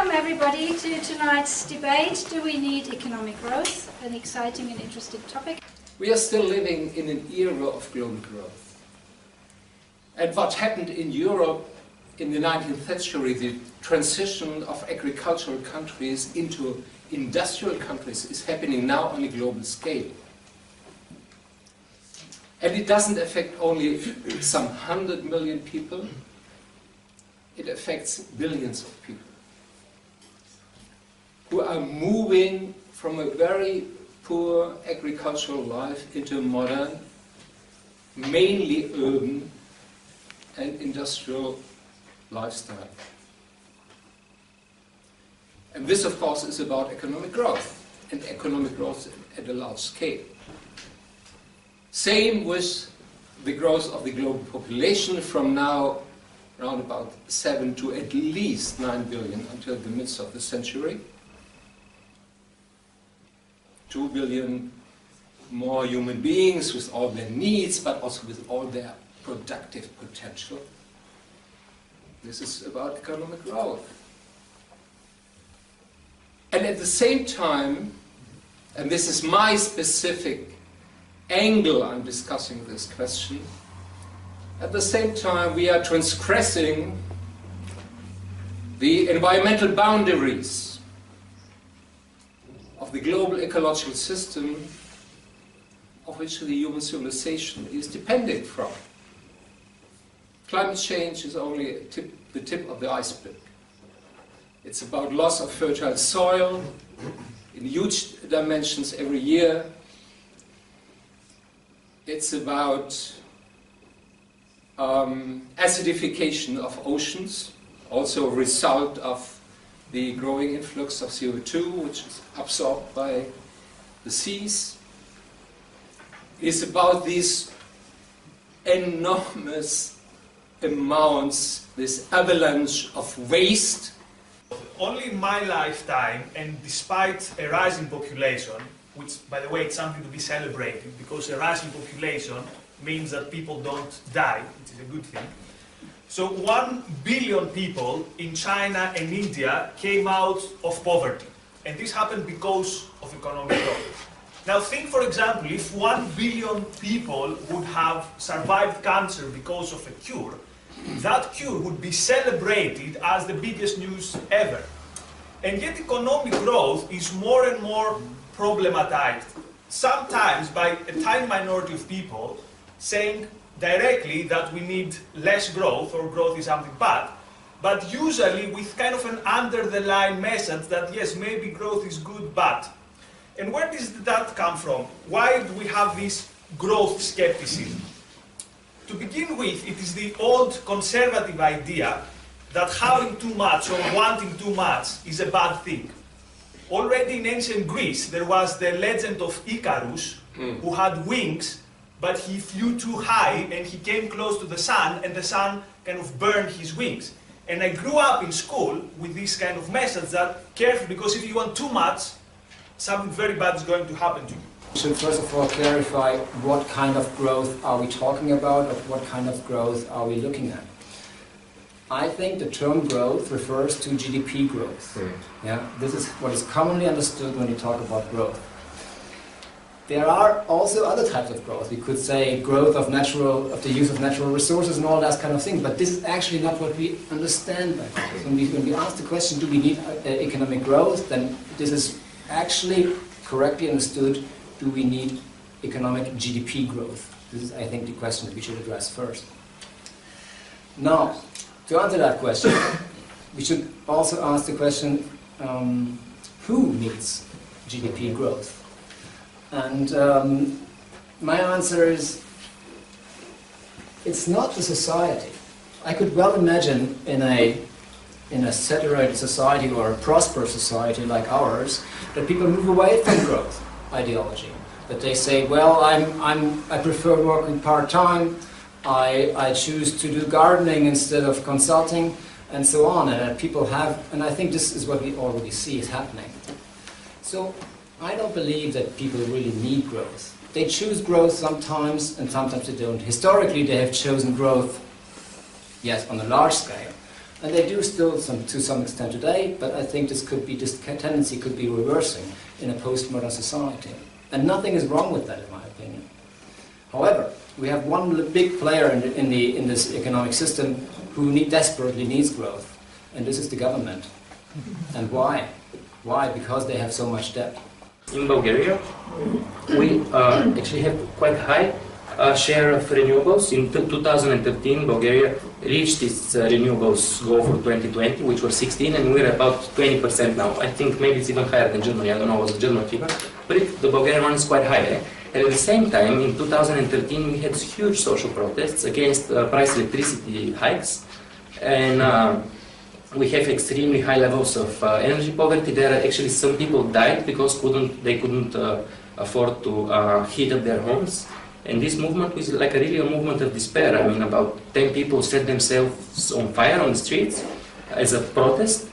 Welcome everybody to tonight's debate. Do we need economic growth? An exciting and interesting topic. We are still living in an era of global growth. And what happened in Europe in the 19th century, the transition of agricultural countries into industrial countries, is happening now on a global scale. And it doesn't affect only some 100 million people, it affects billions of people who are moving from a very poor agricultural life into a modern, mainly urban and industrial lifestyle. And this, of course, is about economic growth, and economic growth at a large scale. Same with the growth of the global population from now around about 7 to at least 9 billion until the midst of the century. 2 billion more human beings with all their needs, but also with all their productive potential. This is about economic growth. And at the same time, and this is my specific angle I'm discussing this question, at the same time we are transgressing the environmental boundaries of the global ecological system of which the human civilization is dependent from. Climate change is only the tip of the iceberg. It's about loss of fertile soil in huge dimensions every year. It's about acidification of oceans, also a result of the growing influx of CO2, which is absorbed by the seas. It's about these enormous amounts, this avalanche of waste. Only in my lifetime, and despite a rising population, which, by the way, it's something to be celebrated, because a rising population means that people don't die, which is a good thing. So 1 billion people in China and India came out of poverty. And this happened because of economic growth. Now think, for example, if 1 billion people would have survived cancer because of a cure, that cure would be celebrated as the biggest news ever. And yet economic growth is more and more problematized, sometimes by a tiny minority of people saying directly that we need less growth or growth is something bad, but usually with kind of an under-the-line message that yes, maybe growth is good, but. And where does that come from? Why do we have this growth skepticism? To begin with, it is the old conservative idea that having too much or wanting too much is a bad thing. Already in ancient Greece, there was the legend of Icarus, who had wings, but he flew too high and he came close to the sun, and the sun kind of burned his wings. And I grew up in school with this kind of message that careful, because if you want too much, something very bad is going to happen to you. We should first of all clarify what kind of growth are we talking about, or what kind of growth are we looking at. I think the term growth refers to GDP growth. Yeah, this is what is commonly understood when you talk about growth. There are also other types of growth. We could say growth of the use of natural resources and all that kind of thing, but this is actually not what we understand by growth. When we ask the question, do we need economic growth, then this is actually correctly understood, do we need economic GDP growth? This is, I think, the question that we should address first. Now, to answer that question, we should also ask the question, who needs GDP growth? And my answer is, it's not the society. I could well imagine in a saturated society or a prosperous society like ours, that people move away from growth ideology. That they say, well, I prefer working part-time, I choose to do gardening instead of consulting, and so on. And people have, and I think this is what we already see is happening. So I don't believe that people really need growth. They choose growth sometimes, and sometimes they don't. Historically, they have chosen growth, yes, on a large scale. And they do still to some extent today, but I think this tendency could be reversing in a postmodern society. And nothing is wrong with that, in my opinion. However, we have one big player in this economic system who desperately needs growth, and this is the government. And why? Why? Because they have so much debt. In Bulgaria, we actually have quite high share of renewables. In 2013, Bulgaria reached its renewables goal for 2020, which was 16, and we're about 20% now. I think maybe it's even higher than Germany. I don't know what's the German figure, but the Bulgarian one is quite high. Eh? And at the same time, in 2013, we had huge social protests against price electricity hikes, and we have extremely high levels of energy poverty. There are actually some people died because they couldn't afford to heat up their homes. And this movement was like a movement of despair. I mean, about 10 people set themselves on fire on the streets as a protest.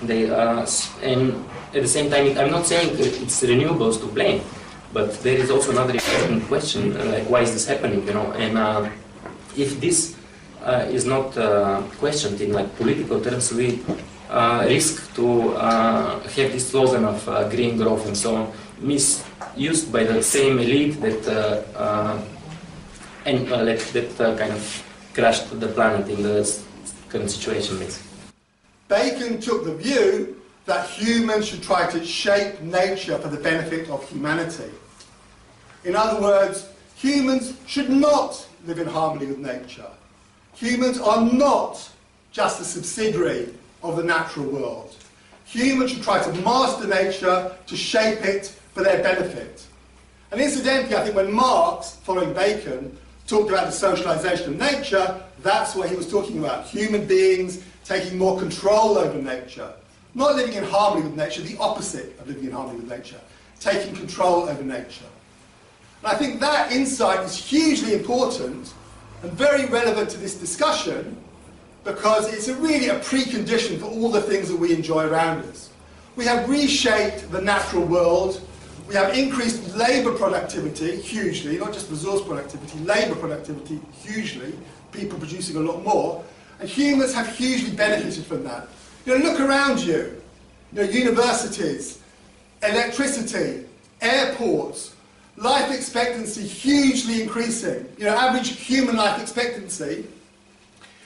And at the same time, I'm not saying it's renewables to blame, but there is also another important question, like why is this happening, you know? And if this is not questioned in like political terms, we risk to have this slogan of green growth and so on misused by the same elite that kind of crashed the planet in the current situation. Bacon took the view that humans should try to shape nature for the benefit of humanity. In other words, humans should not live in harmony with nature. Humans are not just a subsidiary of the natural world. Humans should try to master nature, to shape it for their benefit. And incidentally, I think when Marx, following Bacon, talked about the socialization of nature, that's what he was talking about. Human beings taking more control over nature. Not living in harmony with nature, the opposite of living in harmony with nature. Taking control over nature. And I think that insight is hugely important and very relevant to this discussion, because it's really a precondition for all the things that we enjoy around us. We have reshaped the natural world. We have increased labour productivity hugely, not just resource productivity, labour productivity hugely, people producing a lot more, and humans have hugely benefited from that. You know, look around you. You know, universities, electricity, airports, life expectancy hugely increasing. You know, average human life expectancy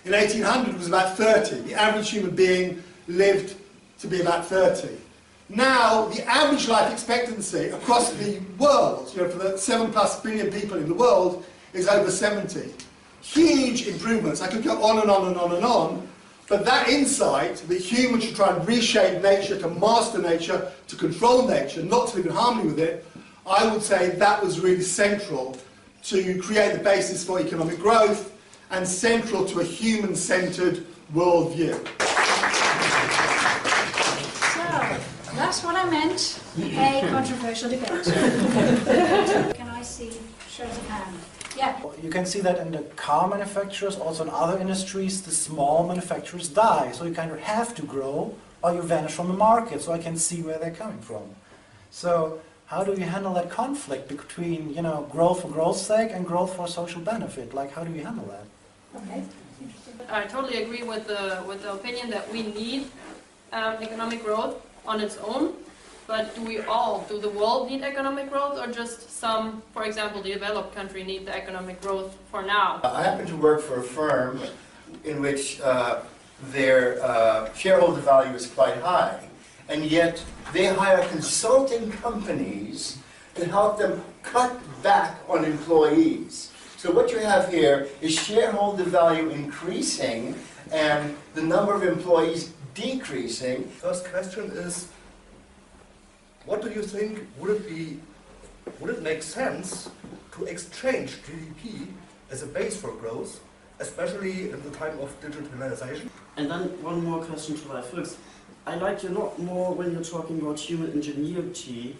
in 1800 was about 30. The average human being lived to be about 30. Now, the average life expectancy across the world, you know, for the 7+ billion people in the world, is over 70. Huge improvements. I could go on and on and on and on, but that insight that humans should try and reshape nature, to master nature, to control nature, not to live in harmony with it, I would say that was really central to create the basis for economic growth and central to a human-centred worldview. So, that's what I meant, a controversial debate. Can I see shows of hand? Yeah. You can see that in the car manufacturers, also in other industries, the small manufacturers die. So you kind of have to grow or you vanish from the market. So I can see where they're coming from. So how do you handle that conflict between, you know, growth for growth's sake and growth for social benefit? Like, how do you handle that? Okay. I totally agree with the opinion that we need economic growth on its own. But do the world need economic growth, or just some, for example, the developed country need the economic growth for now? I happen to work for a firm in which their shareholder value is quite high, and yet they hire consulting companies to help them cut back on employees. So what you have here is shareholder value increasing and the number of employees decreasing. First question is, what do you think, would it make sense to exchange GDP as a base for growth, especially in the time of digitalization? And then one more question to my first. I like you a lot more when you're talking about human ingenuity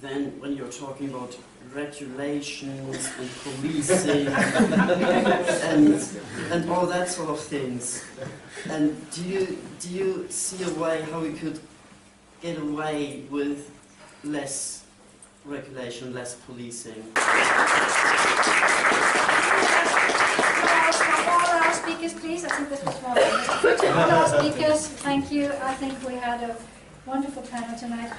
than when you're talking about regulations and policing and all that sort of things. And do you see a way how we could get away with less regulation, less policing? All our speakers, please. I think this was one. to all our speakers. Thank you. I think we had a wonderful panel tonight.